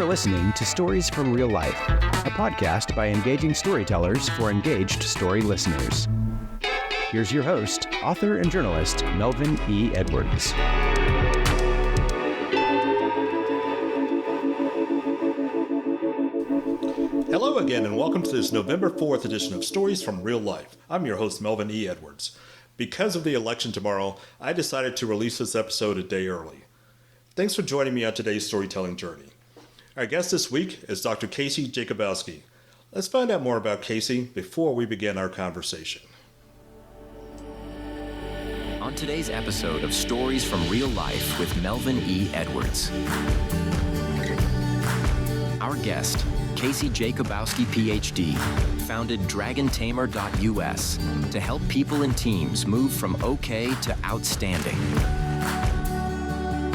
listening to Stories from Real Life, a podcast by engaging storytellers for engaged story listeners. Here's your host, author and journalist, Melvin E. Edwards. Hello again, and welcome to this November 4th edition of Stories from Real Life. I'm your host, Melvin E. Edwards. Because of the election tomorrow, I decided to release this episode a day early. Thanks for joining me on today's storytelling journey. Our guest this week is Dr. Casey Jacobowski. Let's find out more about Casey before we begin our conversation. On today's episode of Stories from Real Life with Melvin E. Edwards, our guest, Casey Jacobowski, PhD, founded DragonTamer.us to help people and teams move from okay to outstanding.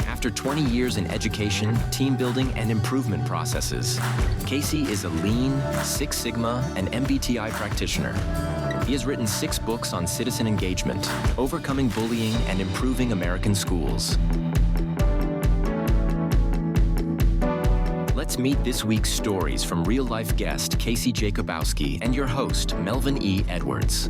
After 20 years in education, team building, and improvement processes, Casey is a Lean, Six Sigma, and MBTI practitioner. He has written 6 books on citizen engagement, overcoming bullying, and improving American schools. Let's meet this week's stories from real-life guest Casey Jacobowski and your host, Melvin E. Edwards.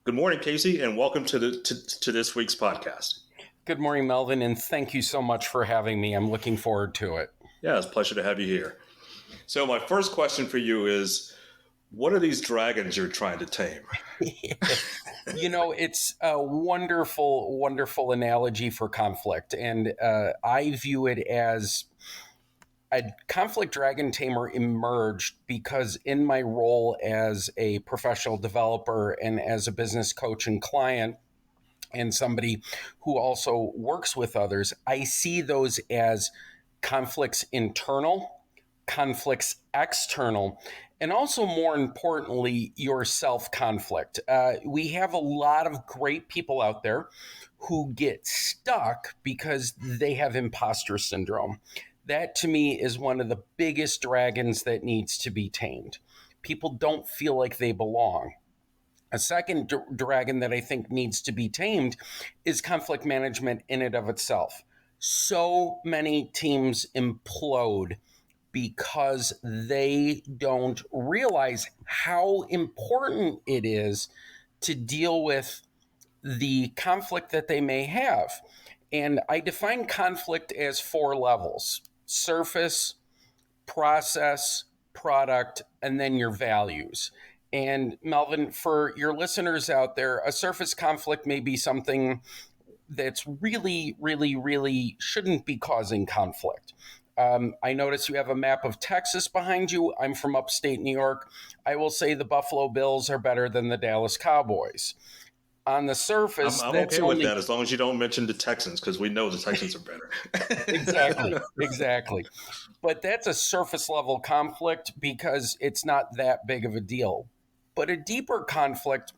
Good morning, Casey, and welcome to this week's podcast. Good morning, Melvin, and thank you so much for having me. I'm looking forward to it. Yeah, it's a pleasure to have you here. So my first question for you is, what are these dragons you're trying to tame? You know, it's a wonderful, wonderful analogy for conflict. And I view it as a conflict dragon tamer emerged because in my role as a professional developer and as a business coach and client and somebody who also works with others, I see those as conflicts internal, conflicts external, and also more importantly, your self-conflict. We have a lot of great people out there who get stuck because they have imposter syndrome. That to me is one of the biggest dragons that needs to be tamed. People don't feel like they belong. A second dragon that I think needs to be tamed is conflict management in and of itself. So many teams implode because they don't realize how important it is to deal with the conflict that they may have. And I define conflict as 4 levels: surface, process, product, and then your values. And Melvin, for your listeners out there, a surface conflict may be something that's really, really, really shouldn't be causing conflict. I notice you have a map of Texas behind you. I'm from upstate New York. I will say the Buffalo Bills are better than the Dallas Cowboys. On the surface, I'm okay with that as long as you don't mention the Texans, because we know the Texans are better. Exactly. But that's a surface level conflict because it's not that big of a deal. But a deeper conflict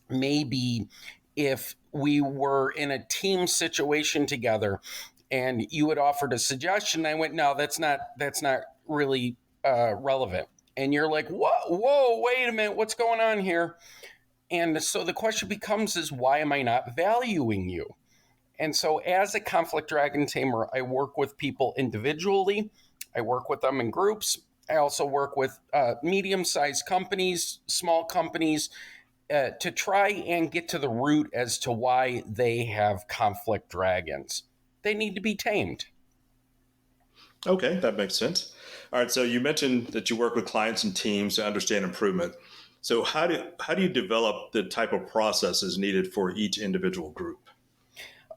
may be if we were in a team situation together and you had offered a suggestion. I went, no, that's not really relevant. And you're like, whoa, wait a minute, what's going on here? And so the question becomes is, why am I not valuing you? And so as a conflict dragon tamer, I work with people individually. I work with them in groups. I also work with medium-sized companies, small companies, to try and get to the root as to why they have conflict dragons. They need to be tamed. Okay, that makes sense. All right, so you mentioned that you work with clients and teams to understand improvement. So how do you develop the type of processes needed for each individual group?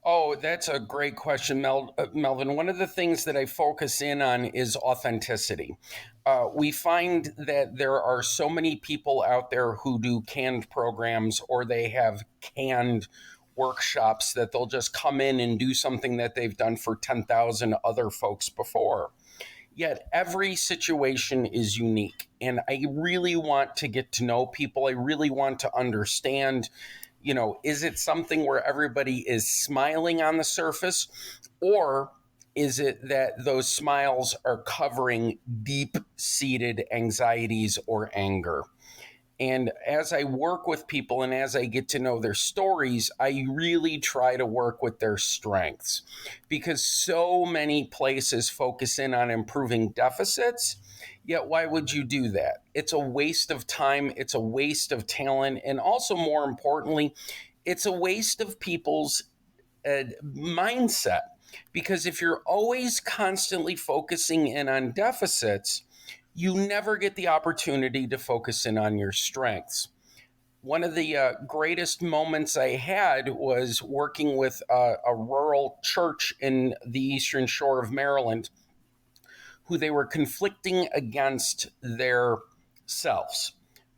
Oh, that's a great question, Melvin. One of the things that I focus in on is authenticity. We find that there are so many people out there who do canned programs, or they have canned workshops that they'll just come in and do something that they've done for 10,000 other folks before. Yet every situation is unique, and I really want to get to know people. I really want to understand, is it something where everybody is smiling on the surface, or is it that those smiles are covering deep-seated anxieties or anger? And as I work with people and as I get to know their stories, I really try to work with their strengths, because so many places focus in on improving deficits. Yet, why would you do that? It's a waste of time, it's a waste of talent, and also, more importantly, it's a waste of people's mindset. Because if you're always constantly focusing in on deficits, you never get the opportunity to focus in on your strengths. One of the greatest moments I had was working with a rural church in the Eastern Shore of Maryland, who they were conflicting against their selves.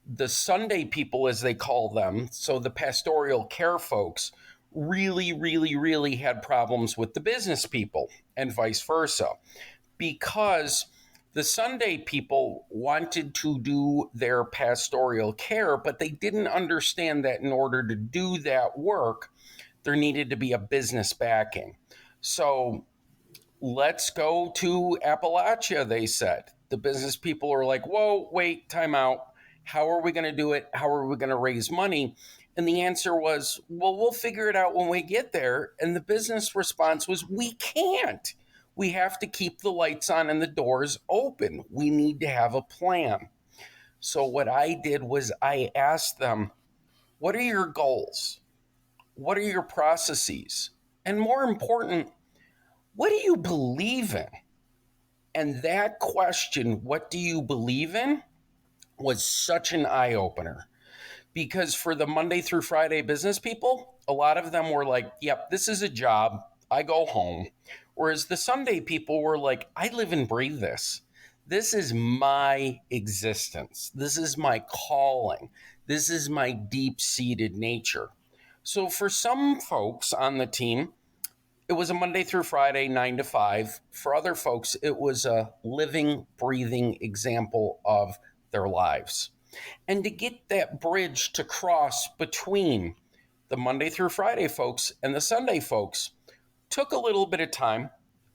The Sunday people, as they call them, so the pastoral care folks, really had problems with the business people, and vice versa, because the Sunday people wanted to do their pastoral care, but they didn't understand that in order to do that work, there needed to be a business backing. So let's go to Appalachia, they said. The business people are like, whoa, wait, time out. How are we going to do it? How are we going to raise money? And the answer was, well, we'll figure it out when we get there. And the business response was, we can't. We have to keep the lights on and the doors open. We need to have a plan. So what I did was I asked them, what are your goals? What are your processes? And more important, what do you believe in? And that question, what do you believe in, was such an eye opener. Because for the Monday through Friday business people, a lot of them were like, yep, this is a job. I go home. Whereas the Sunday people were like, I live and breathe this. This is my existence. This is my calling. This is my deep-seated nature. So for some folks on the team, it was a Monday through Friday, 9 to 5. For other folks, it was a living, breathing example of their lives. And to get that bridge to cross between the Monday through Friday folks and the Sunday folks took a little bit of time,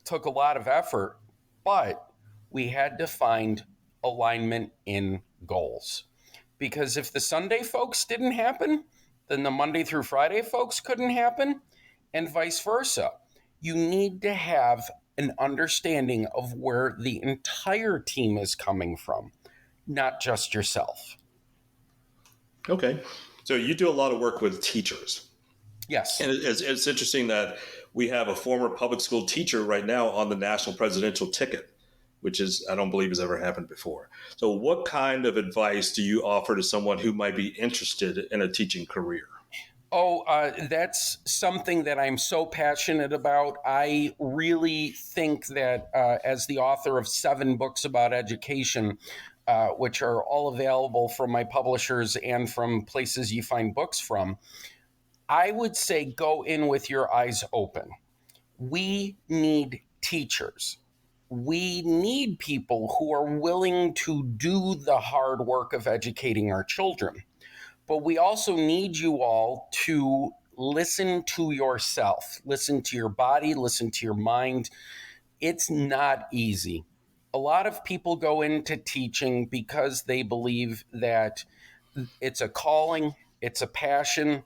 took a lot of effort, but we had to find alignment in goals. Because if the Sunday folks didn't happen, then the Monday through Friday folks couldn't happen, and vice versa. You need to have an understanding of where the entire team is coming from, not just yourself. Okay. So you do a lot of work with teachers. Yes. And it's interesting that we have a former public school teacher right now on the national presidential ticket, which is, I don't believe has ever happened before. So what kind of advice do you offer to someone who might be interested in a teaching career? Oh, that's something that I'm so passionate about. I really think that as the author of 7 books about education, which are all available from my publishers and from places you find books from, I would say go in with your eyes open. We need teachers. We need people who are willing to do the hard work of educating our children. But we also need you all to listen to yourself, listen to your body, listen to your mind. It's not easy. A lot of people go into teaching because they believe that it's a calling, it's a passion,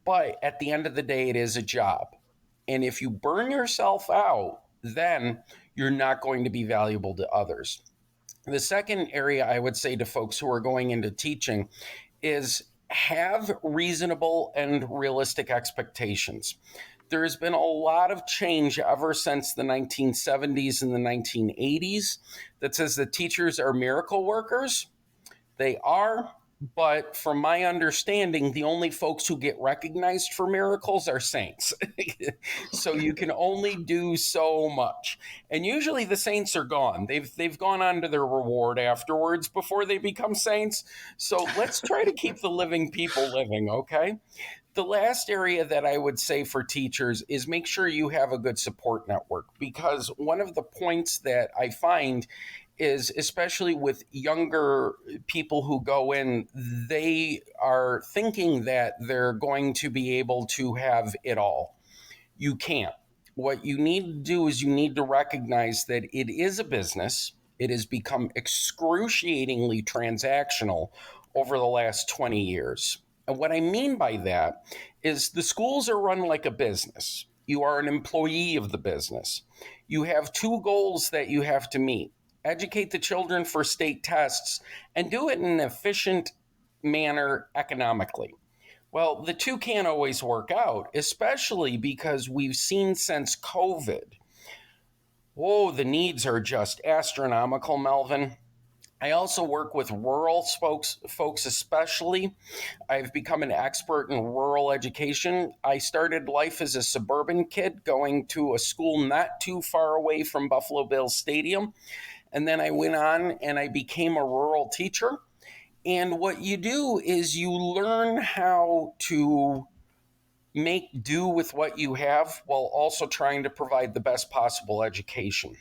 but at the end of the day, it is a job. And if you burn yourself out, then you're not going to be valuable to others. The second area I would say to folks who are going into teaching is have reasonable and realistic expectations. There has been a lot of change ever since the 1970s and the 1980s that says that teachers are miracle workers. They are, but from my understanding, the only folks who get recognized for miracles are saints. So you can only do so much. And usually the saints are gone. They've gone on to their reward afterwards before they become saints. So let's try to keep the living people living, okay? The last area that I would say for teachers is make sure you have a good support network, because one of the points that I find is, especially with younger people who go in, they are thinking that they're going to be able to have it all. You can't. What you need to do is you need to recognize that it is a business. It has become excruciatingly transactional over the last 20 years. And what I mean by that is the schools are run like a business. You are an employee of the business. You have two goals that you have to meet: educate the children for state tests and do it in an efficient manner economically. Well, the two can't always work out, especially because we've seen since COVID. Whoa, the needs are just astronomical, Melvin. I also work with rural folks, especially. I've become an expert in rural education. I started life as a suburban kid going to a school not too far away from Buffalo Bills Stadium. And then I went on and I became a rural teacher. And what you do is you learn how to make do with what you have while also trying to provide the best possible education.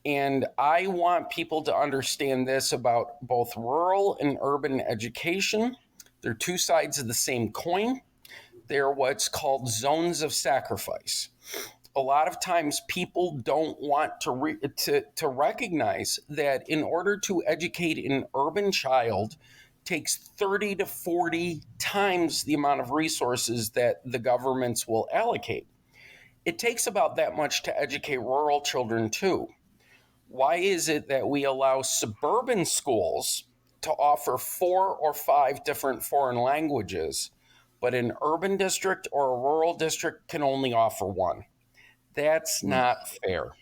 And I want people to understand this about both rural and urban education. They're two sides of the same coin. They're what's called zones of sacrifice. A lot of times people don't want to recognize that in order to educate an urban child takes 30 to 40 times the amount of resources that the governments will allocate. It takes about that much to educate rural children too. Why is it that we allow suburban schools to offer 4 or 5 different foreign languages, but an urban district or a rural district can only offer one? That's not fair.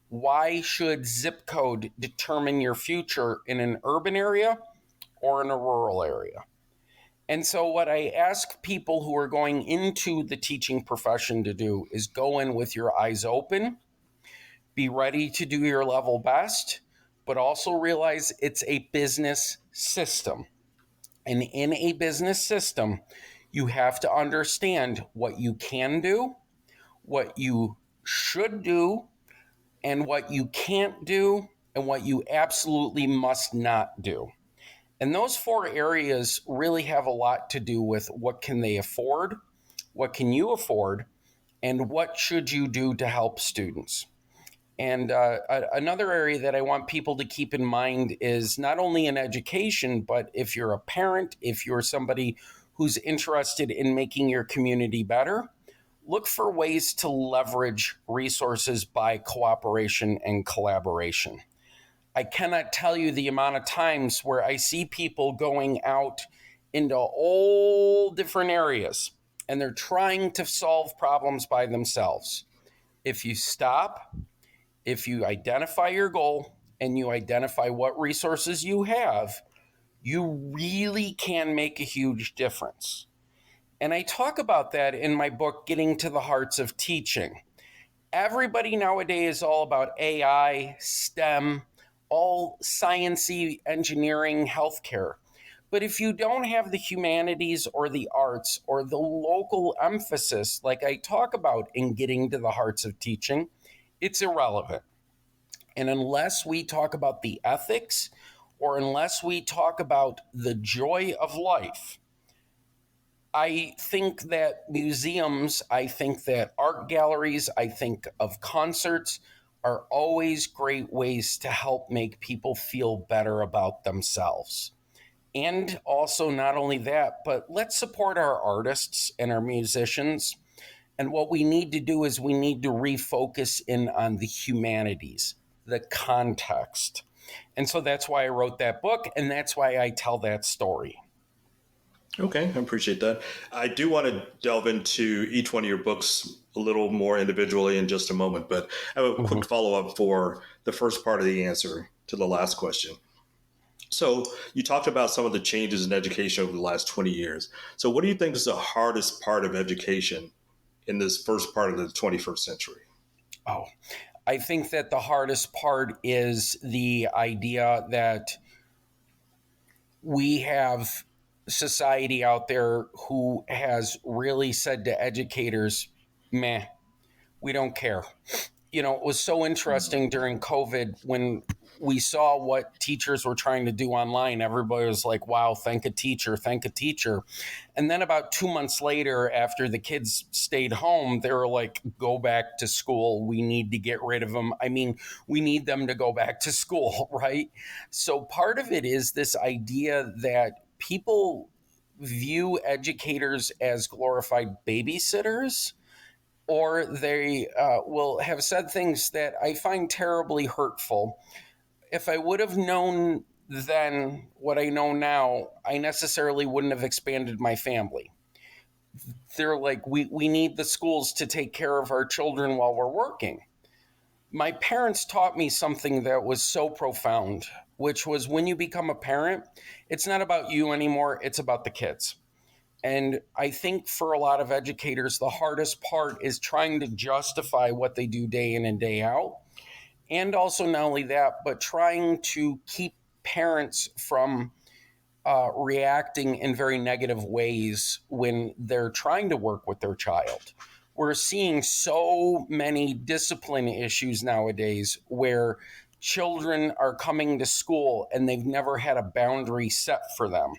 Why should zip code determine your future in an urban area or in a rural area? And so what I ask people who are going into the teaching profession to do is go in with your eyes open, be ready to do your level best, but also realize it's a business system. And in a business system, you have to understand what you can do, what you should do, and what you can't do, and what you absolutely must not do. And those 4 areas really have a lot to do with what can they afford, what can you afford, and what should you do to help students. And another area that I want people to keep in mind is not only in education, but if you're a parent, if you're somebody who's interested in making your community better, look for ways to leverage resources by cooperation and collaboration. I cannot tell you the amount of times where I see people going out into all different areas and they're trying to solve problems by themselves. If you stop, if you identify your goal and you identify what resources you have, you really can make a huge difference. And I talk about that in my book, Getting to the Hearts of Teaching. Everybody nowadays is all about AI, STEM, all sciencey, engineering, healthcare. But if you don't have the humanities or the arts or the local emphasis, like I talk about in Getting to the Hearts of Teaching, it's irrelevant. And unless we talk about the ethics or unless we talk about the joy of life, I think that museums, I think that art galleries, I think of concerts are always great ways to help make people feel better about themselves. And also, not only that, but let's support our artists and our musicians. And what we need to do is we need to refocus in on the humanities, the context. And so that's why I wrote that book, and that's why I tell that story. Okay, I appreciate that. I do want to delve into each one of your books a little more individually in just a moment, but I have a quick follow-up for the first part of the answer to the last question. So you talked about some of the changes in education over the last 20 years. So what do you think is the hardest part of education in this first part of the 21st century? Oh, I think that the hardest part is the idea that we have society out there who has really said to educators, meh, we don't care. it was so interesting during COVID when we saw what teachers were trying to do online. Everybody was like, wow, thank a teacher, thank a teacher. And then about 2 months later, after the kids stayed home, they were like, go back to school. We need to get rid of them. I mean, we need them to go back to school, right? So part of it is this idea that people view educators as glorified babysitters, or they will have said things that I find terribly hurtful. If I would have known then what I know now, I necessarily wouldn't have expanded my family. They're like, we need the schools to take care of our children while we're working. My parents taught me something that was so profound, which was when you become a parent, it's not about you anymore, it's about the kids. And I think for a lot of educators, the hardest part is trying to justify what they do day in and day out. And also, not only that, but trying to keep parents from reacting in very negative ways when they're trying to work with their child. We're seeing so many discipline issues nowadays where children are coming to school and they've never had a boundary set for them.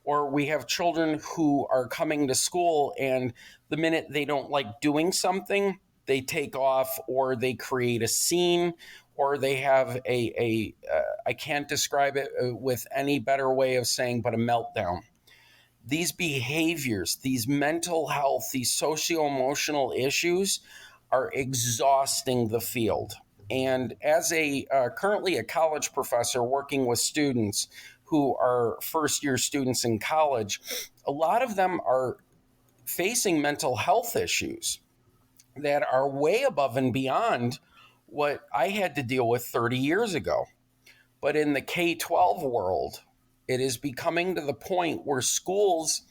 Or we have children who are coming to school and the minute they don't like doing something, they take off or they create a scene or they have I can't describe it with any better way of saying, but a meltdown. These behaviors, these mental health, these socio-emotional issues are exhausting the field. And as currently a college professor working with students who are first-year students in college, a lot of them are facing mental health issues that are way above and beyond what I had to deal with 30 years ago. But in the K-12 world, it is becoming to the point where schools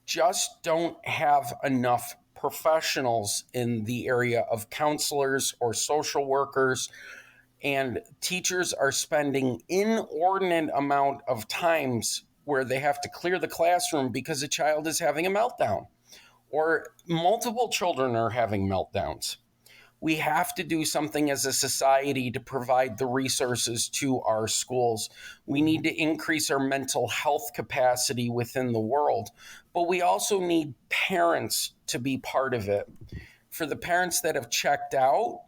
just don't have enough professionals in the area of counselors or social workers, and teachers are spending inordinate amount of times where they have to clear the classroom because a child is having a meltdown or multiple children are having meltdowns. We have to do something as a society to provide the resources to our schools. We need to increase our mental health capacity within the world, but we also need parents to be part of it. For the parents that have checked out,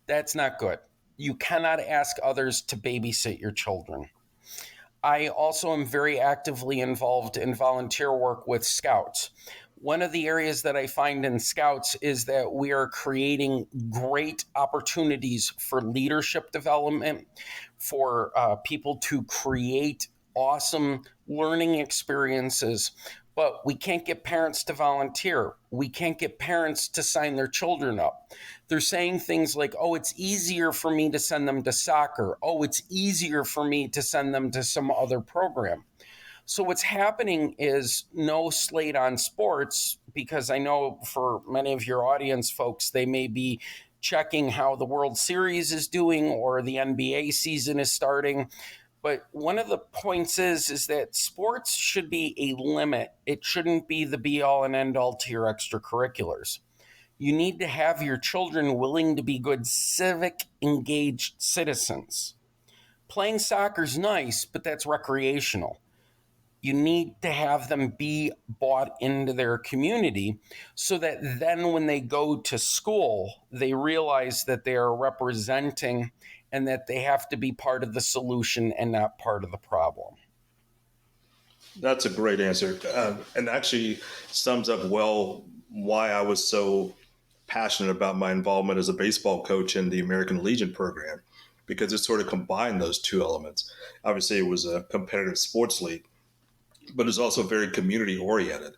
that's not good. You cannot ask others to babysit your children. I also am very actively involved in volunteer work with Scouts. One of the areas that I find in Scouts is that we are creating great opportunities for leadership development, for people to create awesome learning experiences. But we can't get parents to volunteer. We can't get parents to sign their children up. They're saying things like, oh, it's easier for me to send them to soccer. Oh, it's easier for me to send them to some other program. So what's happening is no slate on sports, because I know for many of your audience folks, they may be checking how the World Series is doing or the NBA season is starting. But one of the points is that sports should be a limit. It shouldn't be the be all and end all to your extracurriculars. You need to have your children willing to be good civic engaged citizens. Playing soccer's nice, but that's recreational. You need to have them be bought into their community so that then when they go to school, they realize that they are representing and that they have to be part of the solution and not part of the problem. That's a great answer, and actually sums up well why I was so passionate about my involvement as a baseball coach in the American Legion program, because it sort of combined those two elements. Obviously, it was a competitive sports league, but it's also very community oriented.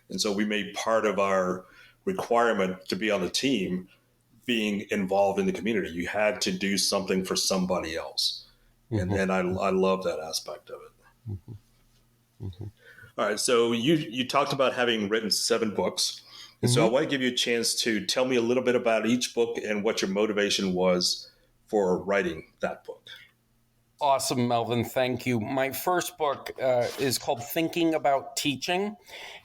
And so we made part of our requirement to be on the team being involved in the community. You had to do something for somebody else. Mm-hmm. And I love that aspect of it. Mm-hmm. Mm-hmm. All right. So you talked about having written 7 books. And so I want to give you a chance to tell me a little bit about each book and what your motivation was for writing that book. Awesome, Melvin. Thank you. My first book is called Thinking About Teaching.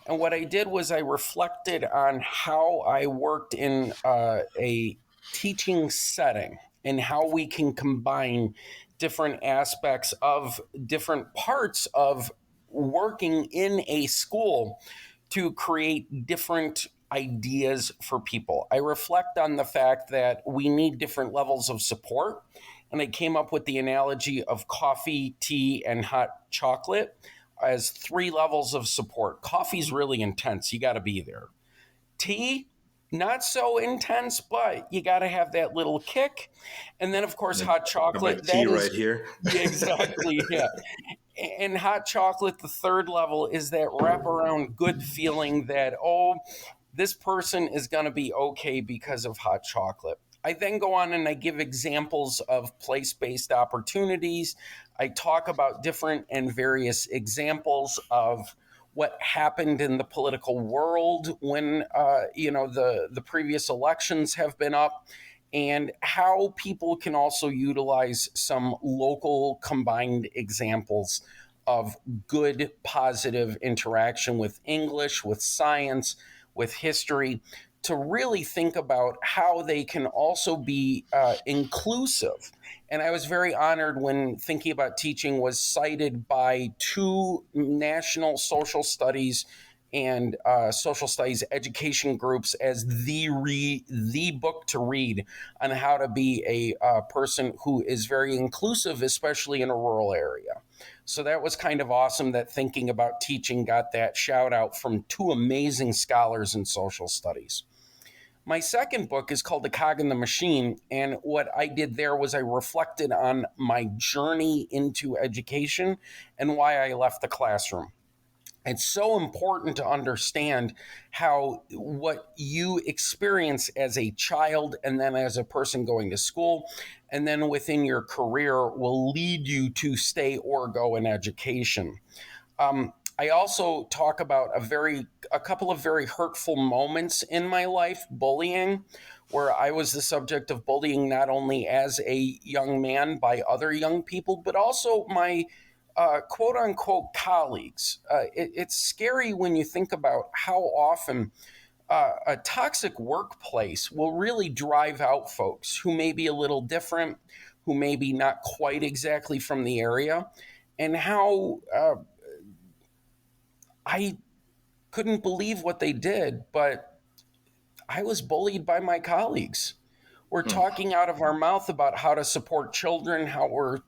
And what I did was I reflected on how I worked in a teaching setting and how we can combine different aspects of different parts of working in a school to create different ideas for people. I reflect on the fact that we need different levels of support. And I came up with the analogy of coffee, tea, and hot chocolate as 3 levels of support. Coffee's really intense. You got to be there. Tea, not so intense, but you got to have that little kick. And then, of course, hot chocolate. Tea right here. Yeah, exactly. Yeah. And hot chocolate, the 3rd level, is that wraparound good feeling that, oh, this person is going to be okay because of hot chocolate. I then go on and I give examples of place-based opportunities. I talk about different and various examples of what happened in the political world when the previous elections have been up, and how people can also utilize some local combined examples of good, positive interaction with English, with science, with history, to really think about how they can also be inclusive. And I was very honored when thinking about teaching was cited by 2 national social studies and social studies education groups as the book to read on how to be a person who is very inclusive, especially in a rural area. So that was kind of awesome that thinking about teaching got that shout out from 2 amazing scholars in social studies. My second book is called The Cog in the Machine, and what I did there was I reflected on my journey into education and why I left the classroom. It's so important to understand how what you experience as a child and then as a person going to school and then within your career will lead you to stay or go in education. I also talk about a couple of very hurtful moments in my life, bullying, where I was the subject of bullying not only as a young man by other young people, but also my quote unquote colleagues. It's scary when you think about how often a toxic workplace will really drive out folks who may be a little different, who may be not quite exactly from the area, and how I couldn't believe what they did, but I was bullied by my colleagues. We're talking out of our mouth about how to support children, how we're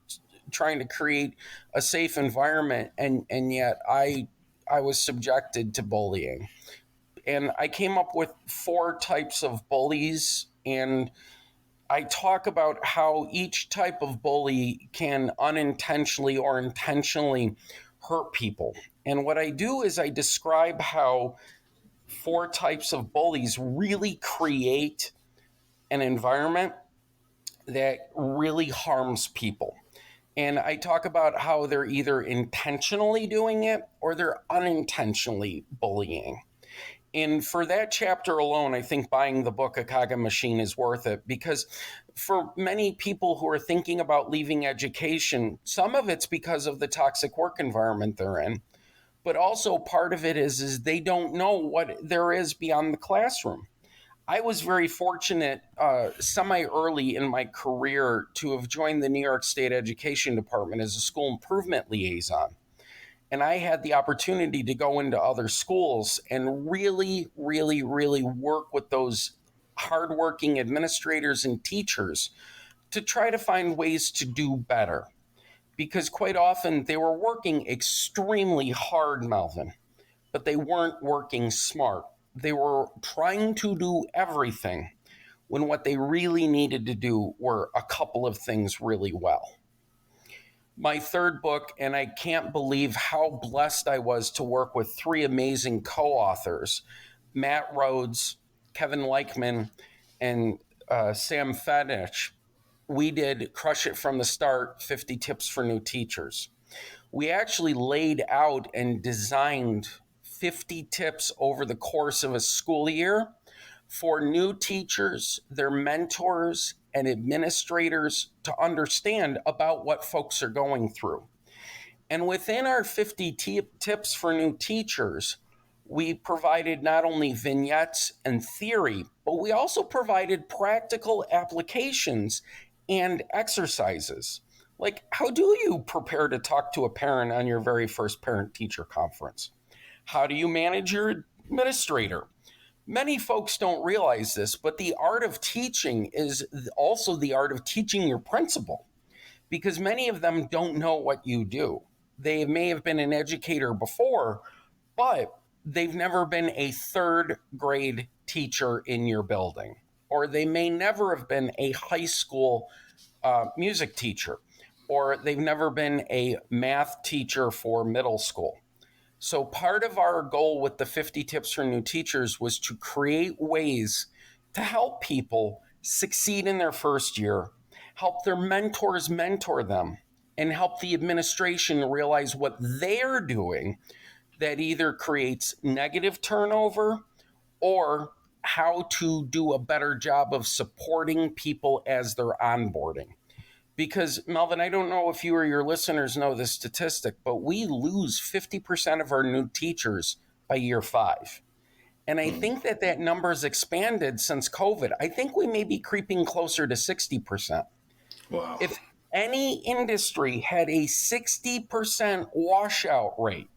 trying to create a safe environment, and yet I was subjected to bullying. And I came up with 4 types of bullies, and I talk about how each type of bully can unintentionally or intentionally hurt people. And what I do is I describe how 4 types of bullies really create an environment that really harms people. And I talk about how they're either intentionally doing it or they're unintentionally bullying. And for that chapter alone, I think buying the book, A Cog in the Machine, is worth it, because for many people who are thinking about leaving education, some of it's because of the toxic work environment they're in. But also part of it is they don't know what there is beyond the classroom. I was very fortunate semi-early in my career to have joined the New York State Education Department as a school improvement liaison. And I had the opportunity to go into other schools and really, really, really work with those hardworking administrators and teachers to try to find ways to do better. Because quite often they were working extremely hard, Melvin, but they weren't working smart. They were trying to do everything when what they really needed to do were a couple of things really well. My third book, and I can't believe how blessed I was to work with 3 amazing co-authors, Matt Rhodes, Kevin Leichman, and Sam Fedich. We did Crush It from the Start, 50 Tips for New Teachers. We actually laid out and designed 50 tips over the course of a school year for new teachers, their mentors, and administrators to understand about what folks are going through. And within our 50 tips for new teachers, we provided not only vignettes and theory, but we also provided practical applications and exercises. Like, how do you prepare to talk to a parent on your very first parent-teacher conference? How do you manage your administrator? Many folks don't realize this, but the art of teaching is also the art of teaching your principal, because many of them don't know what you do. They may have been an educator before, but they've never been a third grade teacher in your building, or they may never have been a high school music teacher, or they've never been a math teacher for middle school. So part of our goal with the 50 Tips for New Teachers was to create ways to help people succeed in their first year, help their mentors mentor them, and help the administration realize what they're doing that either creates negative turnover or how to do a better job of supporting people as they're onboarding. Because, Melvin, I don't know if you or your listeners know this statistic, but we lose 50% of our new teachers by year 5. And I think that number has expanded since COVID. I think we may be creeping closer to 60%. Wow. If any industry had a 60% washout rate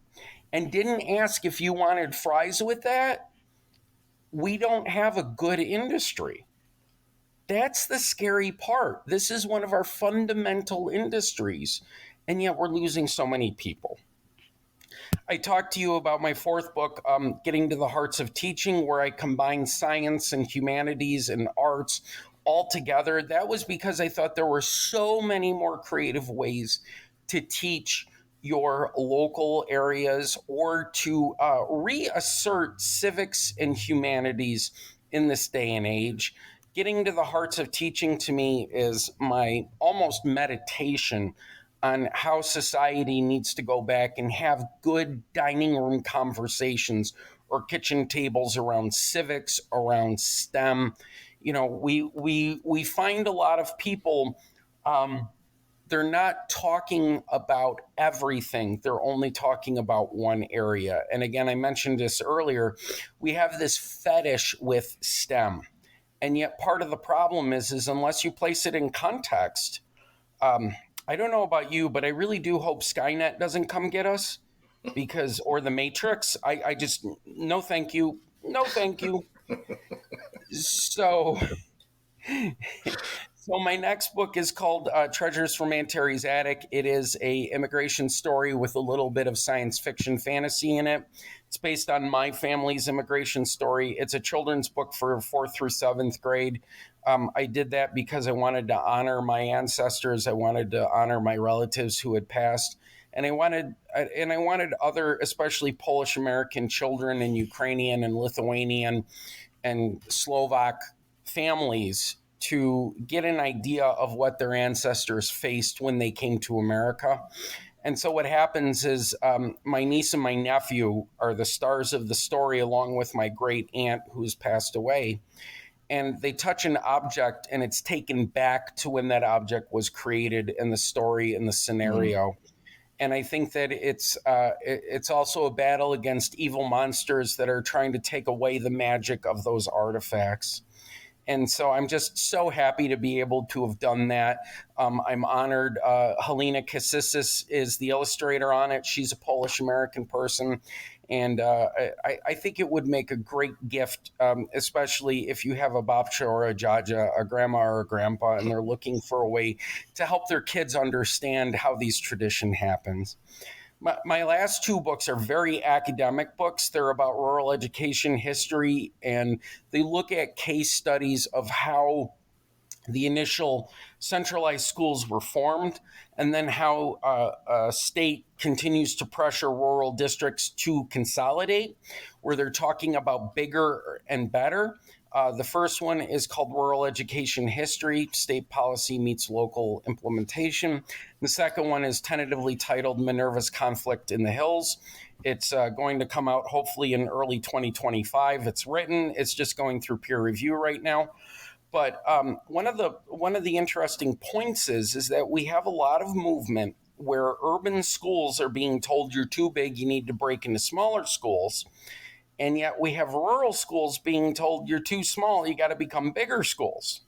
and didn't ask if you wanted fries with that, we don't have a good industry. That's the scary part. This is one of our fundamental industries, and yet we're losing so many people. I talked to you about my fourth book, Getting to the Hearts of Teaching, where I combine science and humanities and arts all together. That was because I thought there were so many more creative ways to teach your local areas or to reassert civics and humanities in this day and age. Getting to the Hearts of Teaching to me is my almost meditation on how society needs to go back and have good dining room conversations or kitchen tables around civics, around STEM. You know, we find a lot of people, they're not talking about everything. They're only talking about one area. And again, I mentioned this earlier, we have this fetish with STEM. And yet part of the problem is unless you place it in context, I don't know about you, but I really do hope Skynet doesn't come get us or the Matrix. I just, no, thank you. No, thank you. So my next book is called Treasures from Aunt Terry's Attic. It is a immigration story with a little bit of science fiction fantasy in it. It's based on my family's immigration story. It's a children's book for 4th through 7th grade. I did that because I wanted to honor my ancestors. I wanted to honor my relatives who had passed. And I wanted other, especially Polish American children and Ukrainian and Lithuanian and Slovak families to get an idea of what their ancestors faced when they came to America. And so what happens is my niece and my nephew are the stars of the story, along with my great aunt who's passed away. And they touch an object and it's taken back to when that object was created in the story and the scenario. Mm-hmm. And I think that it's also a battle against evil monsters that are trying to take away the magic of those artifacts. And so I'm just so happy to be able to have done that. I'm honored. Helena Kasisis is the illustrator on it. She's a Polish-American person. And I think it would make a great gift, especially if you have a babcia or a jaja, a grandma or a grandpa, and they're looking for a way to help their kids understand how these traditions happens. My last 2 books are very academic books. They're about rural education history, and they look at case studies of how the initial centralized schools were formed, and then how a state continues to pressure rural districts to consolidate, where they're talking about bigger and better. The first one is called Rural Education History, State Policy Meets Local Implementation. The second one is tentatively titled Minerva's Conflict in the Hills. It's going to come out hopefully in early 2025. It's written. It's just going through peer review right now. But one of the interesting points is that we have a lot of movement where urban schools are being told you're too big, you need to break into smaller schools. And yet we have rural schools being told you're too small, you got to become bigger schools.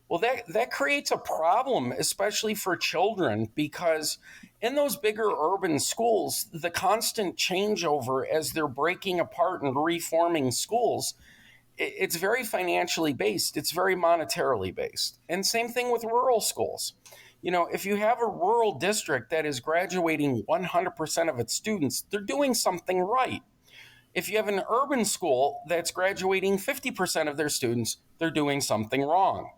Well, that creates a problem, especially for children, because in those bigger urban schools, the constant changeover as they're breaking apart and reforming schools, it's very financially based. It's very monetarily based. And same thing with rural schools. If you have a rural district that is graduating 100% of its students, they're doing something right. If you have an urban school that's graduating 50% of their students, they're doing something wrong.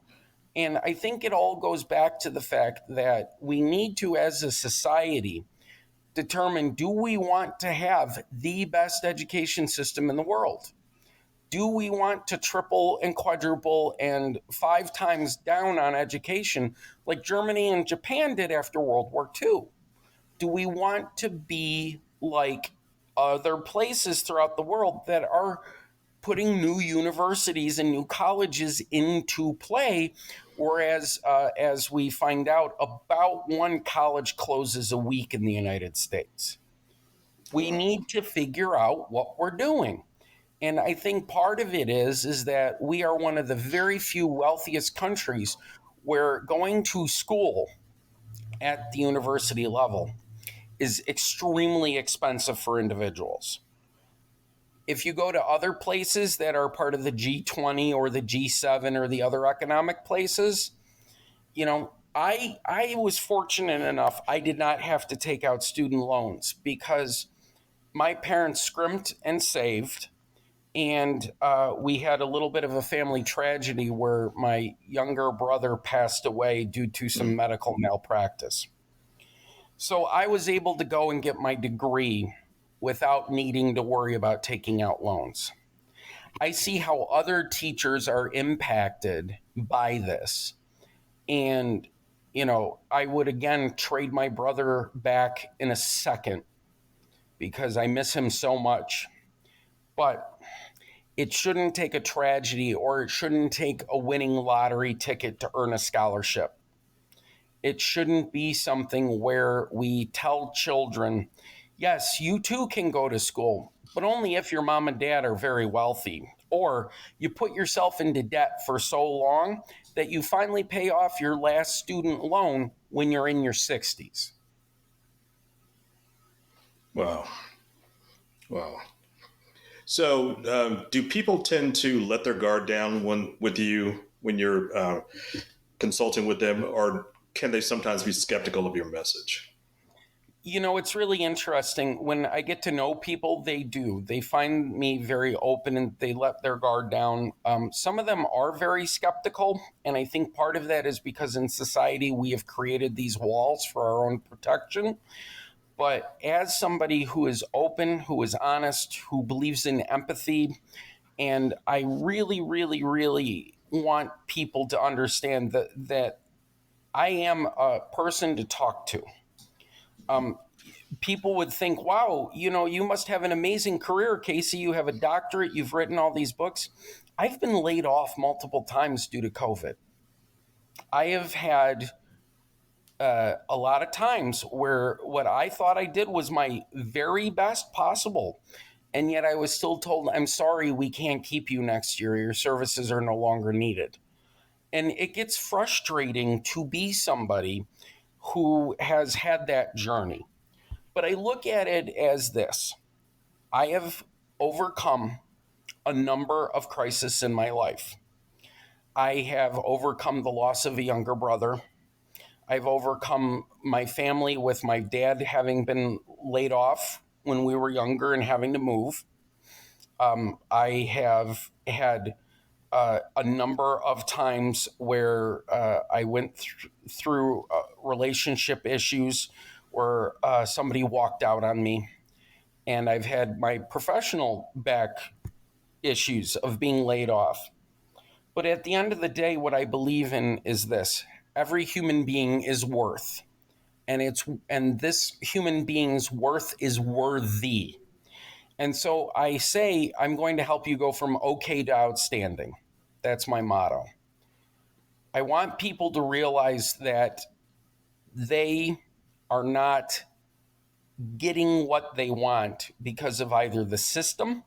And I think it all goes back to the fact that we need to, as a society, determine, do we want to have the best education system in the world? Do we want to triple and quadruple and 5 times down on education like Germany and Japan did after World War II? Do we want to be like other places throughout the world that are putting new universities and new colleges into play, whereas as we find out, about one college closes a week in the United States? We need to figure out what we're doing. And I think part of it is that we are one of the very few wealthiest countries where going to school at the university level is extremely expensive for individuals. If you go to other places that are part of the G20 or the G7 or the other economic places, I was fortunate enough I did not have to take out student loans because my parents scrimped and saved. And we had a little bit of a family tragedy where my younger brother passed away due to some medical malpractice. So I was able to go and get my degree without needing to worry about taking out loans. I see how other teachers are impacted by this. And, I would again trade my brother back in a second because I miss him so much. But it shouldn't take a tragedy or it shouldn't take a winning lottery ticket to earn a scholarship. It shouldn't be something where we tell children, yes, you too can go to school, but only if your mom and dad are very wealthy. Or you put yourself into debt for so long that you finally pay off your last student loan when you're in your 60s. Wow. Wow. So, do people tend to let their guard down when you're consulting with them, or can they sometimes be skeptical of your message? It's really interesting. When I get to know people, they do. They find me very open and they let their guard down. Some of them are very skeptical. And I think part of that is because in society, we have created these walls for our own protection. But as somebody who is open, who is honest, who believes in empathy, and I really, really, really want people to understand that I am a person to talk to. People would think, wow, you must have an amazing career, Casey. You have a doctorate. You've written all these books. I've been laid off multiple times due to COVID. I have had a lot of times where what I thought I did was my very best possible. And yet I was still told, I'm sorry, we can't keep you next year. Your services are no longer needed. And it gets frustrating to be somebody who has had that journey. But I look at it as this. I have overcome a number of crises in my life. I have overcome the loss of a younger brother. I've overcome my family with my dad having been laid off when we were younger and having to move. I have had a number of times where I went through relationship issues where somebody walked out on me. And I've had my professional back issues of being laid off. But at the end of the day, what I believe in is this. Every human being is worth. And this human being's worth is worthy. And so I say, I'm going to help you go from okay to outstanding. That's my motto. I want people to realize that they are not getting what they want because of either the system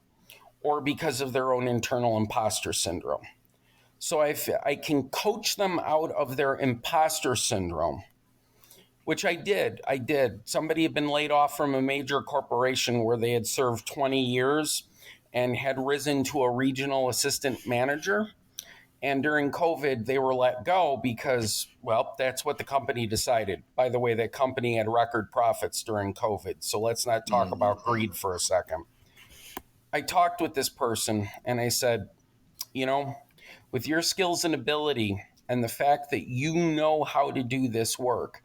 or because of their own internal imposter syndrome. So I can coach them out of their imposter syndrome, which I did. Somebody had been laid off from a major corporation where they had served 20 years and had risen to a regional assistant manager. And during COVID, they were let go because, well, that's what the company decided. By the way, that company had record profits during COVID. So let's not talk about greed for a second. I talked with this person and I said, you know, with your skills and ability and the fact that you know how to do this work,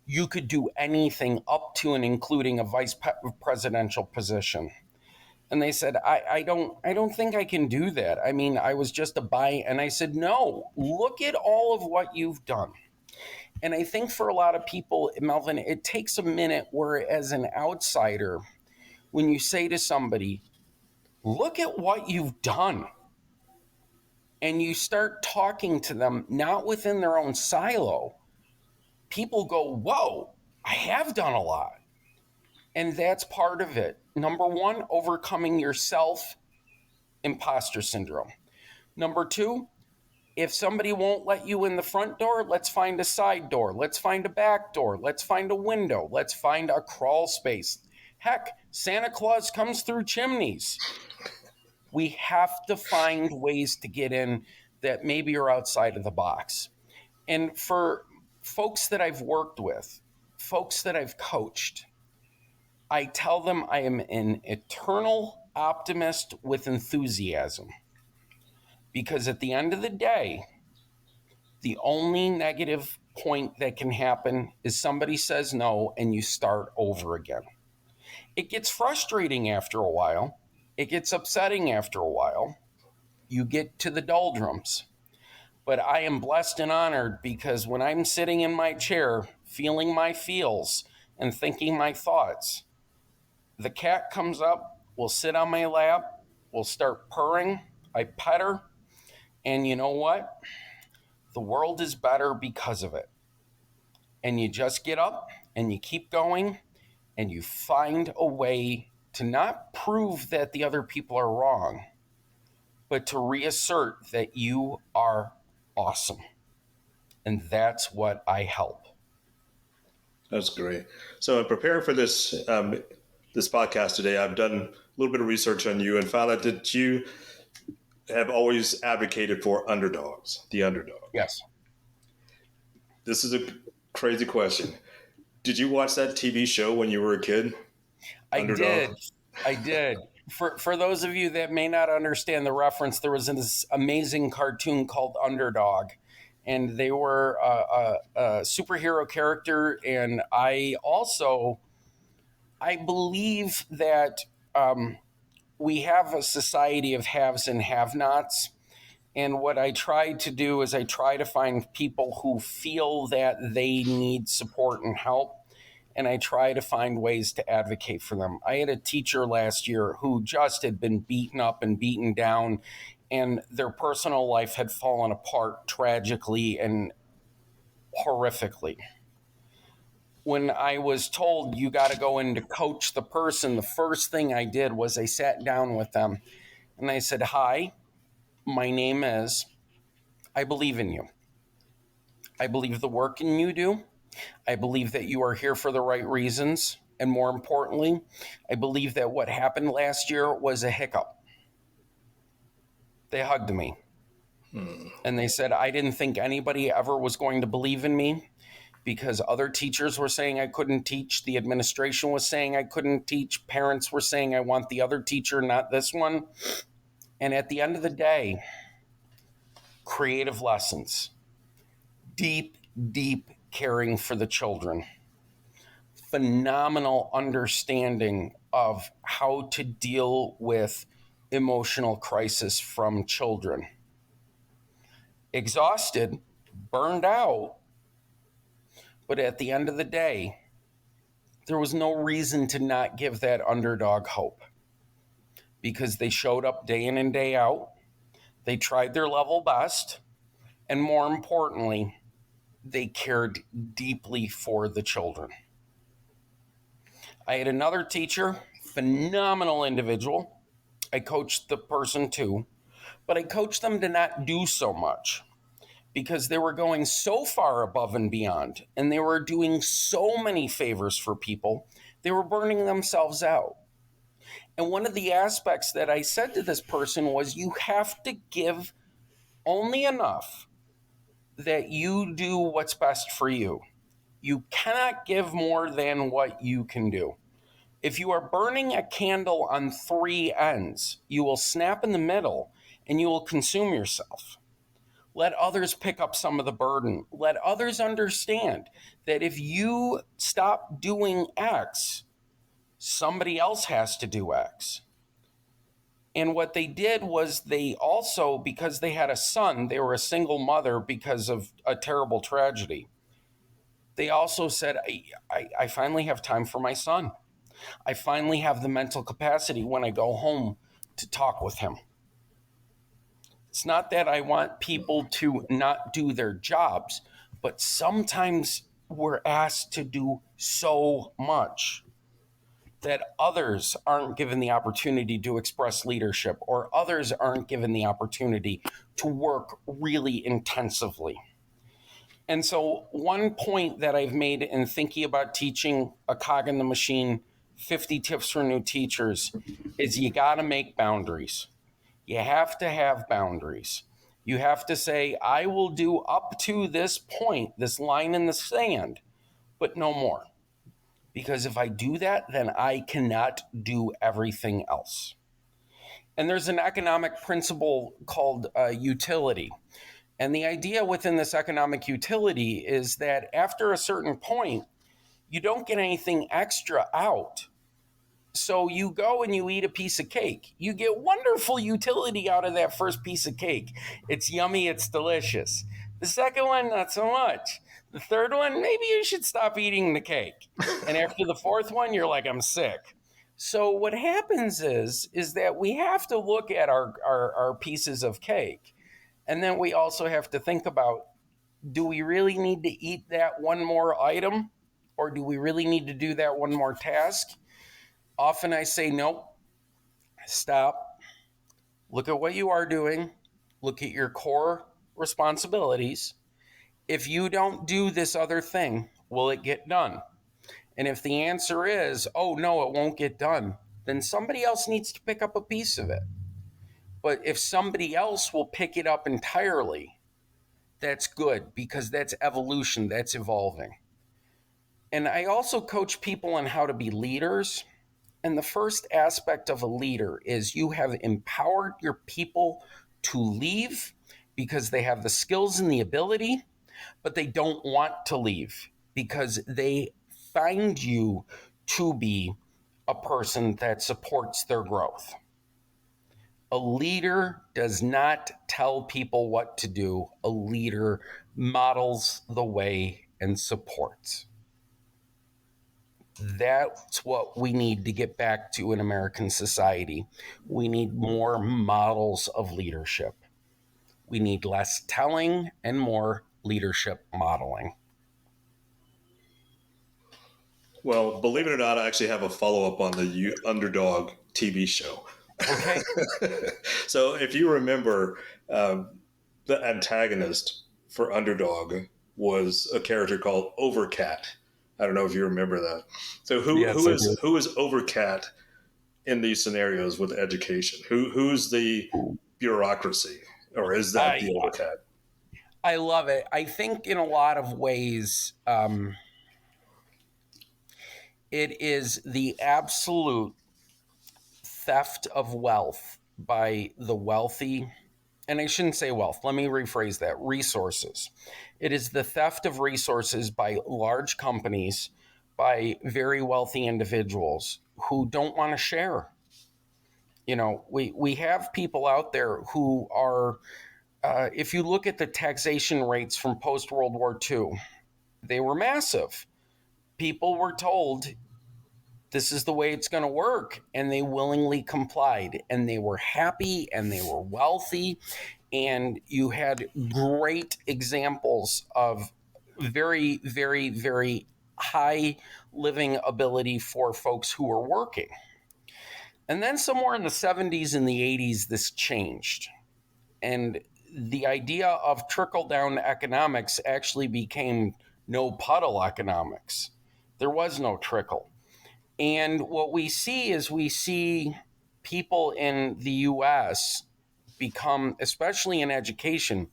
you could do anything up to and including a vice presidential position. And they said, I don't think I can do that. I mean, I was just a buy. And I said, no, look at all of what you've done. And I think for a lot of people, Melvin, it takes a minute where as an outsider, when you say to somebody, look at what you've done, and you start talking to them, not within their own silo, people go, whoa, I have done a lot. And that's part of it. Number one, overcoming your imposter syndrome. Number two, if somebody won't let you in the front door, let's find a side door. Let's find a back door. Let's find a window. Let's find a crawl space. Heck, Santa Claus comes through chimneys. We have to find ways to get in that maybe are outside of the box. And for folks that I've worked with, folks that I've coached, I tell them I am an eternal optimist with enthusiasm. Because at the end of the day, the only negative point that can happen is somebody says no and you start over again. It gets frustrating after a while. It gets upsetting after a while. You get to the doldrums. But I am blessed and honored because when I'm sitting in my chair, feeling my feels and thinking my thoughts, the cat comes up, will sit on my lap, will start purring. I pet her. And you know what? The world is better because of it. And you just get up and you keep going and you find a way to not prove that the other people are wrong, but to reassert that you are awesome. And that's what I help. That's great. So in preparing for this this podcast today, I've done a little bit of research on you and found out that you have always advocated for underdogs, the underdog. Yes. This is a crazy question. Did you watch that TV show when you were a kid? Underdog? I did. For those of you that may not understand the reference, there was this amazing cartoon called Underdog, and they were a superhero character. And I believe that we have a society of haves and have-nots. And what I try to do is I try to find people who feel that they need support and help. And I try to find ways to advocate for them. I had a teacher last year who just had been beaten up and beaten down, and their personal life had fallen apart tragically and horrifically. When I was told you got to go in to coach the person, the first thing I did was I sat down with them and I said, hi, my name is, I believe in you. I believe the work in you do. I believe that you are here for the right reasons. And more importantly, I believe that what happened last year was a hiccup. They hugged me. And they said, I didn't think anybody ever was going to believe in me because other teachers were saying I couldn't teach. The administration was saying I couldn't teach. Parents were saying I want the other teacher, not this one. And at the end of the day, creative lessons, deep, deep caring for the children, phenomenal understanding of how to deal with emotional crisis from children. Exhausted, burned out, but at the end of the day, there was no reason to not give that underdog hope because they showed up day in and day out. They tried their level best, and more importantly, they cared deeply for the children. I had another teacher, phenomenal individual. I coached the person too, but I coached them to not do so much because they were going so far above and beyond and they were doing so many favors for people, they were burning themselves out. And one of the aspects that I said to this person was, you have to give only enough that you do what's best for you. You cannot give more than what you can do. If you are burning a candle on three ends, you will snap in the middle and you will consume yourself. Let others pick up some of the burden. Let others understand that if you stop doing X, somebody else has to do X. And what they did was they also, because they had a son, they were a single mother because of a terrible tragedy. They also said, I finally have time for my son. I finally have the mental capacity when I go home to talk with him. It's not that I want people to not do their jobs, but sometimes we're asked to do so much that others aren't given the opportunity to express leadership, or others aren't given the opportunity to work really intensively. And so one point that I've made in thinking about teaching a cog in the machine, 50 tips for new teachers, is you got to make boundaries. You have to have boundaries. You have to say, I will do up to this point, this line in the sand, but no more. Because if I do that, then I cannot do everything else. And there's an economic principle called utility. And the idea within this economic utility is that after a certain point, you don't get anything extra out. So you go and you eat a piece of cake. You get wonderful utility out of that first piece of cake. It's yummy, it's delicious. The second one, not so much. The third one, maybe you should stop eating the cake. And after the fourth one, you're like, I'm sick. So what happens is that we have to look at our pieces of cake. And then we also have to think about, do we really need to eat that one more item? Or do we really need to do that one more task? Often I say, nope, stop, look at what you are doing, look at your core responsibilities. If you don't do this other thing, will it get done? And if the answer is, oh no, it won't get done, then somebody else needs to pick up a piece of it. But if somebody else will pick it up entirely, that's good, because that's evolution, that's evolving. And I also coach people on how to be leaders. And the first aspect of a leader is you have empowered your people to leave because they have the skills and the ability, but they don't want to leave because they find you to be a person that supports their growth. A leader does not tell people what to do. A leader models the way and supports. That's what we need to get back to in American society. We need more models of leadership. We need less telling and more leadership modeling. Well, believe it or not, I actually have a follow-up on the Underdog TV show. Okay. So if you remember, the antagonist for Underdog was a character called Overcat. I don't know if you remember that. So who is Overcat in these scenarios with education? Who's the bureaucracy, or is that the Overcat? I love it. I think in a lot of ways, it is the absolute theft of wealth by the wealthy. And I shouldn't say wealth. Let me rephrase that. Resources. It is the theft of resources by large companies, by very wealthy individuals who don't want to share. You know, we have people out there who are, if you look at the taxation rates from post-World War II, they were massive. People were told, this is the way it's going to work. And they willingly complied. And they were happy and they were wealthy. And you had great examples of very, very, very high living ability for folks who were working. And then somewhere in the 70s and the 80s, this changed. And the idea of trickle down economics actually became no puddle economics. There was no trickle. And what we see is we see people in the US become, especially in education,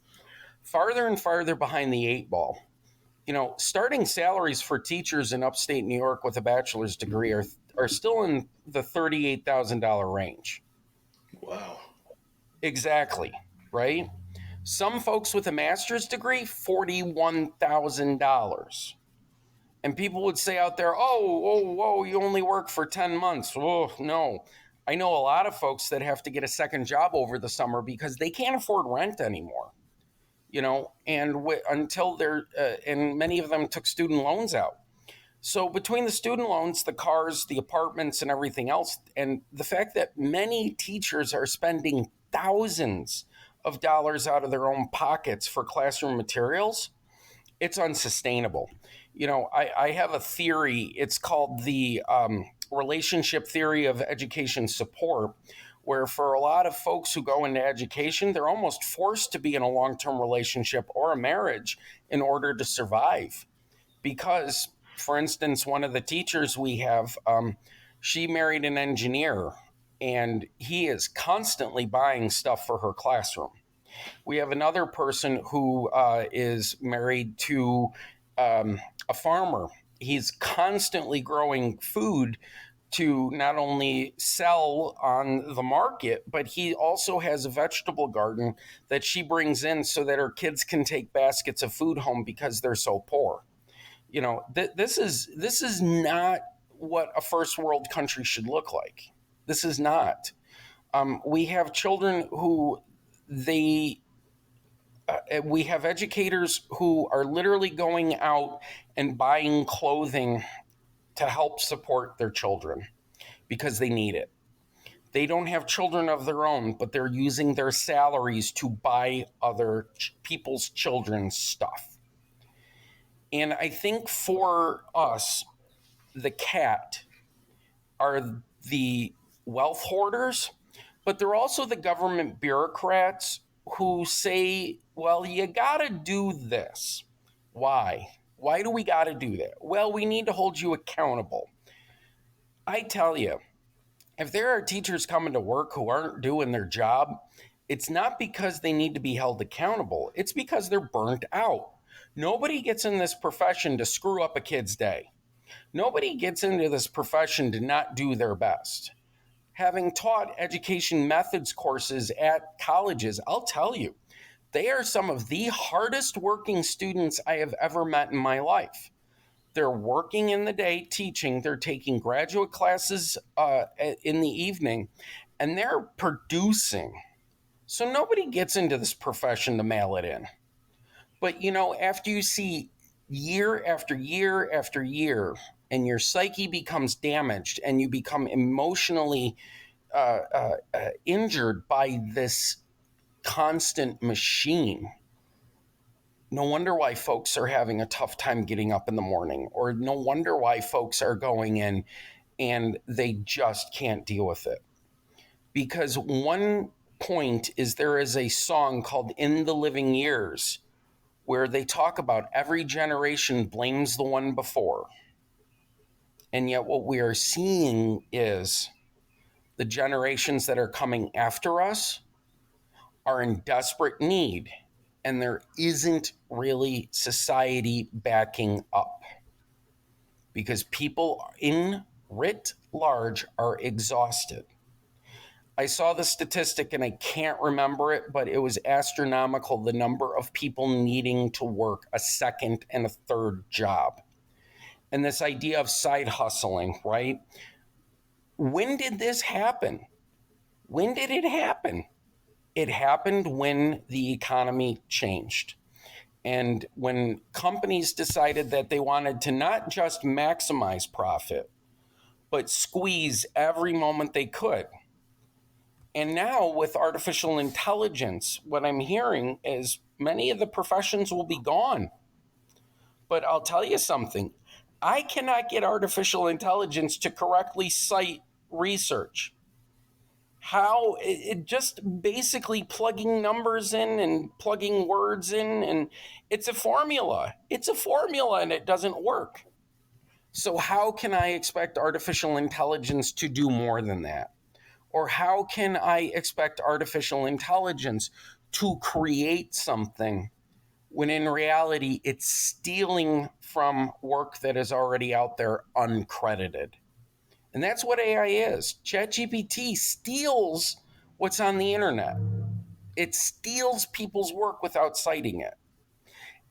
farther and farther behind the eight ball. Starting salaries for teachers in upstate New York with a bachelor's degree are still in the $38,000 range. Wow. Exactly, right? Some folks with a master's degree, $41,000. And people would say out there, whoa, you only work for 10 months. Oh, no. I know a lot of folks that have to get a second job over the summer because they can't afford rent anymore. Until and many of them took student loans out. So between the student loans, the cars, the apartments, and everything else, and the fact that many teachers are spending thousands of dollars out of their own pockets for classroom materials, it's unsustainable. I have a theory. It's called the relationship theory of education support, where for a lot of folks who go into education, they're almost forced to be in a long-term relationship or a marriage in order to survive. Because, for instance, one of the teachers we have, she married an engineer, and he is constantly buying stuff for her classroom. We have another person who is married to a farmer. He's constantly growing food to not only sell on the market, but he also has a vegetable garden that she brings in so that her kids can take baskets of food home because they're so poor. This is not what a first world country should look like. This is not. We have children who we have educators who are literally going out and buying clothing to help support their children because they need it. They don't have children of their own, but they're using their salaries to buy other people's children's stuff. And I think for us, the cat are the wealth hoarders, but they're also the government bureaucrats who say, well, you got to do this. Why? Why do we got to do that? Well, we need to hold you accountable. I tell you, if there are teachers coming to work who aren't doing their job, it's not because they need to be held accountable. It's because they're burnt out. Nobody gets in this profession to screw up a kid's day. Nobody gets into this profession to not do their best. Having taught education methods courses at colleges, I'll tell you, they are some of the hardest working students I have ever met in my life. They're working in the day teaching, they're taking graduate classes in the evening, and they're producing. So nobody gets into this profession to mail it in. But, after you see year after year after year, and your psyche becomes damaged and you become emotionally injured by this constant machine, no wonder why folks are having a tough time getting up in the morning, or no wonder why folks are going in and they just can't deal with it. Because one point is there is a song called In the Living Years where they talk about every generation blames the one before. And yet what we are seeing is the generations that are coming after us are in desperate need, and there isn't really society backing up because people in writ large are exhausted. I saw the statistic and I can't remember it, but it was astronomical, the number of people needing to work a second and a third job. And this idea of side hustling, right? When did this happen? When did it happen? It happened when the economy changed. And when companies decided that they wanted to not just maximize profit, but squeeze every moment they could. And now with artificial intelligence, what I'm hearing is many of the professions will be gone. But I'll tell you something. I cannot get artificial intelligence to correctly cite research. how it just basically plugging numbers in and plugging words in, and it's a formula. It's a formula and it doesn't work. So how can I expect artificial intelligence to do more than that? Or how can I expect artificial intelligence to create something when in reality it's stealing from work that is already out there uncredited? And that's what AI is. ChatGPT steals what's on the internet. It steals people's work without citing it.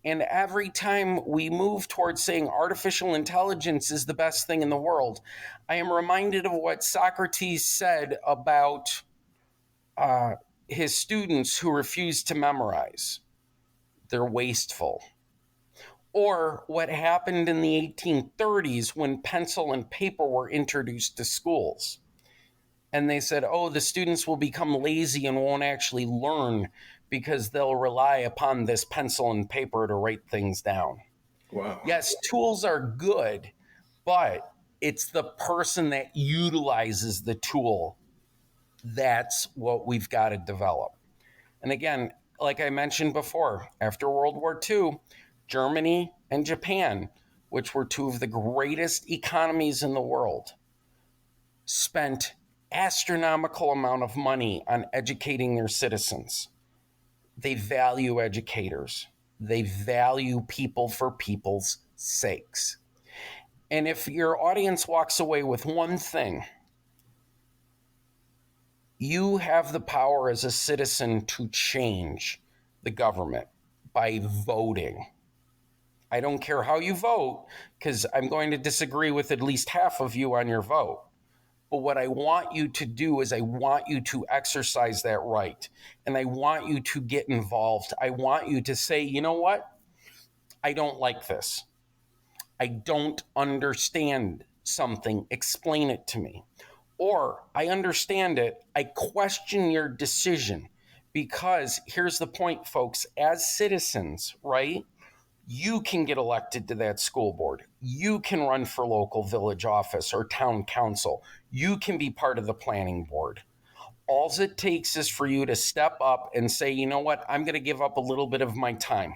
And every time we move towards saying artificial intelligence is the best thing in the world, I am reminded of what Socrates said about his students who refuse to memorize. They're wasteful. Or what happened in the 1830s when pencil and paper were introduced to schools. And they said, oh, the students will become lazy and won't actually learn because they'll rely upon this pencil and paper to write things down. Wow. Yes, tools are good, but it's the person that utilizes the tool. That's what we've got to develop. And again, like I mentioned before, after World War II, Germany and Japan, which were two of the greatest economies in the world, spent astronomical amount of money on educating their citizens. They value educators. They value people for people's sakes. And if your audience walks away with one thing, you have the power as a citizen to change the government by voting. I don't care how you vote, because I'm going to disagree with at least half of you on your vote. But what I want you to do is I want you to exercise that right. And I want you to get involved. I want you to say, you know what? I don't like this. I don't understand something. Explain it to me. Or I understand it. I question your decision. Because here's the point, folks, as citizens, right? You can get elected to that school board. You can run for local village office or town council. You can be part of the planning board. All it takes is for you to step up and say, you know what, I'm going to give up a little bit of my time.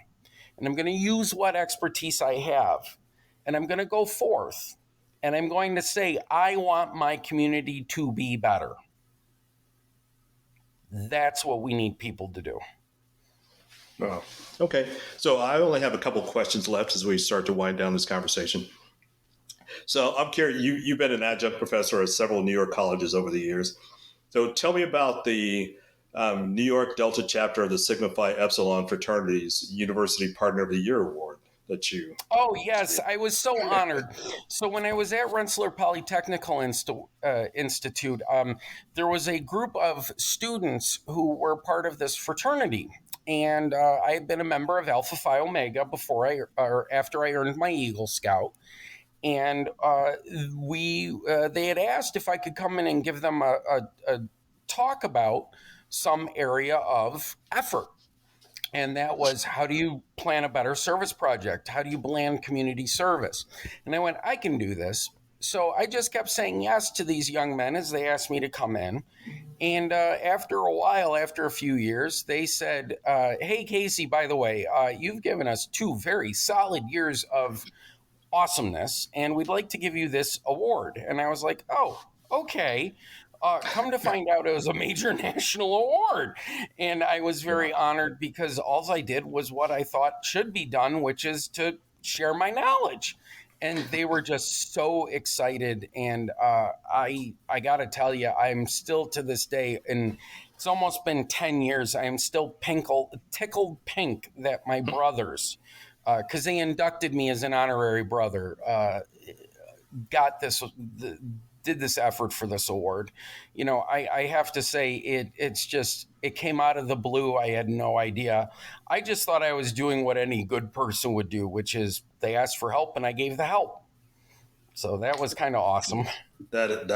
And I'm going to use what expertise I have. And I'm going to go forth. And I'm going to say, I want my community to be better. That's what we need people to do. Oh, okay. So I only have a couple questions left as we start to wind down this conversation. So I'm curious, you've been an adjunct professor at several New York colleges over the years. So tell me about the New York Delta chapter of the Sigma Phi Epsilon fraternity's University Partner of the Year Award that you... Oh, yes. I was so honored. So when I was at Rensselaer Polytechnical Institute, there was a group of students who were part of this fraternity. And I had been a member of Alpha Phi Omega after I earned my Eagle Scout. And they had asked if I could come in and give them a talk about some area of effort. And that was, how do you plan a better service project? How do you plan community service? And I went, I can do this. So I just kept saying yes to these young men as they asked me to come in. And after a while, after a few years, they said, hey, Casey, by the way, you've given us 2 very solid years of awesomeness, and we'd like to give you this award. And I was like, oh, okay. Come to find out, it was a major national award. And I was very honored because all I did was what I thought should be done, which is to share my knowledge. And they were just so excited. And I got to tell you, I'm still to this day, and it's almost been 10 years, I am still tickled pink that my brothers, because they inducted me as an honorary brother, did this effort for this award. You know, I have to say it came out of the blue. I had no idea. I just thought I was doing what any good person would do, which is they asked for help and I gave the help. So that was kind of awesome. That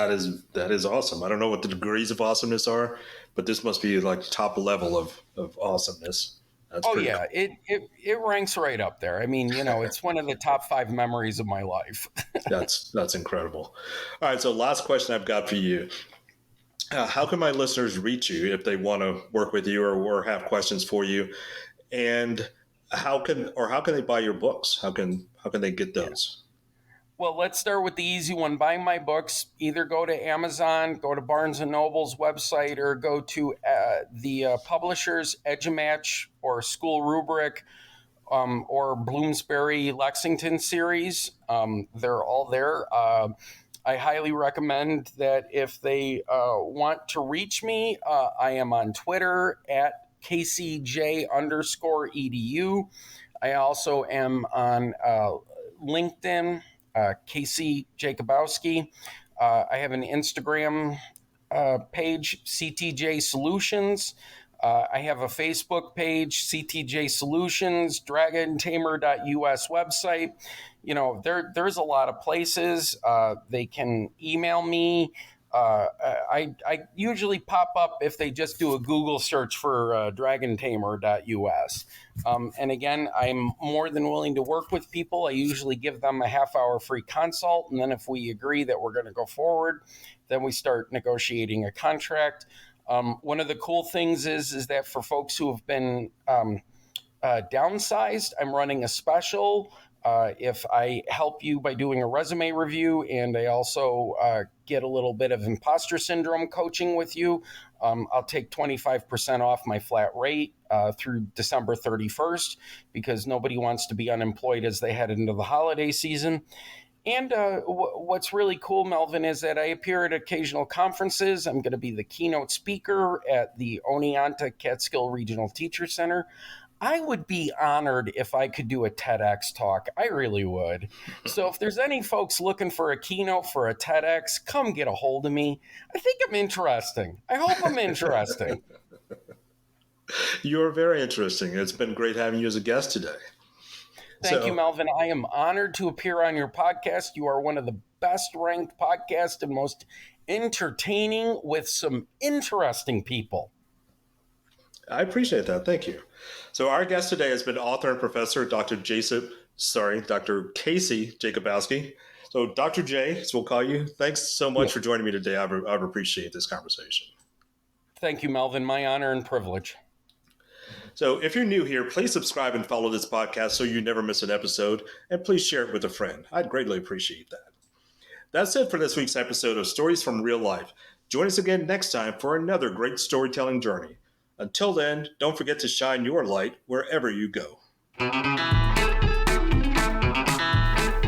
is awesome. I don't know what the degrees of awesomeness are, but this must be like top level of awesomeness. That's yeah, cool. It ranks right up there. I mean, you know, it's one of the top 5 memories of my life. That's incredible. All right, so last question I've got for you. how can my listeners reach you if they want to work with you or have questions for you? And how can they buy your books? How can they get those? Well, let's start with the easy one. Buying my books, either go to Amazon, go to Barnes & Noble's website, or go to the publishers, EduMatch or School Rubric, or Bloomsbury Lexington series. They're all there. I highly recommend that if they want to reach me, I am on Twitter at KCJ_EDU. I also am on LinkedIn, Casey Jacobowski. I have an Instagram page, CTJ Solutions. I have a Facebook page, CTJ Solutions, DragonTamer.us website. There's a lot of places. They can email me. I usually pop up if they just do a Google search for DragonTamer.us. And again, I'm more than willing to work with people. I usually give them a half-hour free consult, and then if we agree that we're going to go forward, then we start negotiating a contract. One of the cool things is that for folks who have been downsized, I'm running a special. If I help you by doing a resume review, and I also get a little bit of imposter syndrome coaching with you, I'll take 25% off my flat rate through December 31st, because nobody wants to be unemployed as they head into the holiday season. And what's really cool, Melvin, is that I appear at occasional conferences. I'm going to be the keynote speaker at the Oneonta Catskill Regional Teacher Center. I would be honored if I could do a TEDx talk. I really would. So if there's any folks looking for a keynote for a TEDx, come get a hold of me. I think I'm interesting. I hope I'm interesting. You are very interesting. It's been great having you as a guest today. Thank you, Melvin. I am honored to appear on your podcast. You are one of the best ranked podcasts and most entertaining, with some interesting people. I appreciate that. Thank you. So our guest today has been author and professor, Dr. Casey Jacobowski. So Dr. J, as we'll call you, thanks so much for joining me today. I've appreciate this conversation. Thank you, Melvin. My honor and privilege. So if you're new here, please subscribe and follow this podcast so you never miss an episode, and please share it with a friend. I'd greatly appreciate that. That's it for this week's episode of Stories from Real Life. Join us again next time for another great storytelling journey. Until then, don't forget to shine your light wherever you go.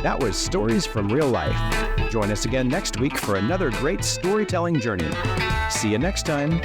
That was Stories from Real Life. Join us again next week for another great storytelling journey. See you next time.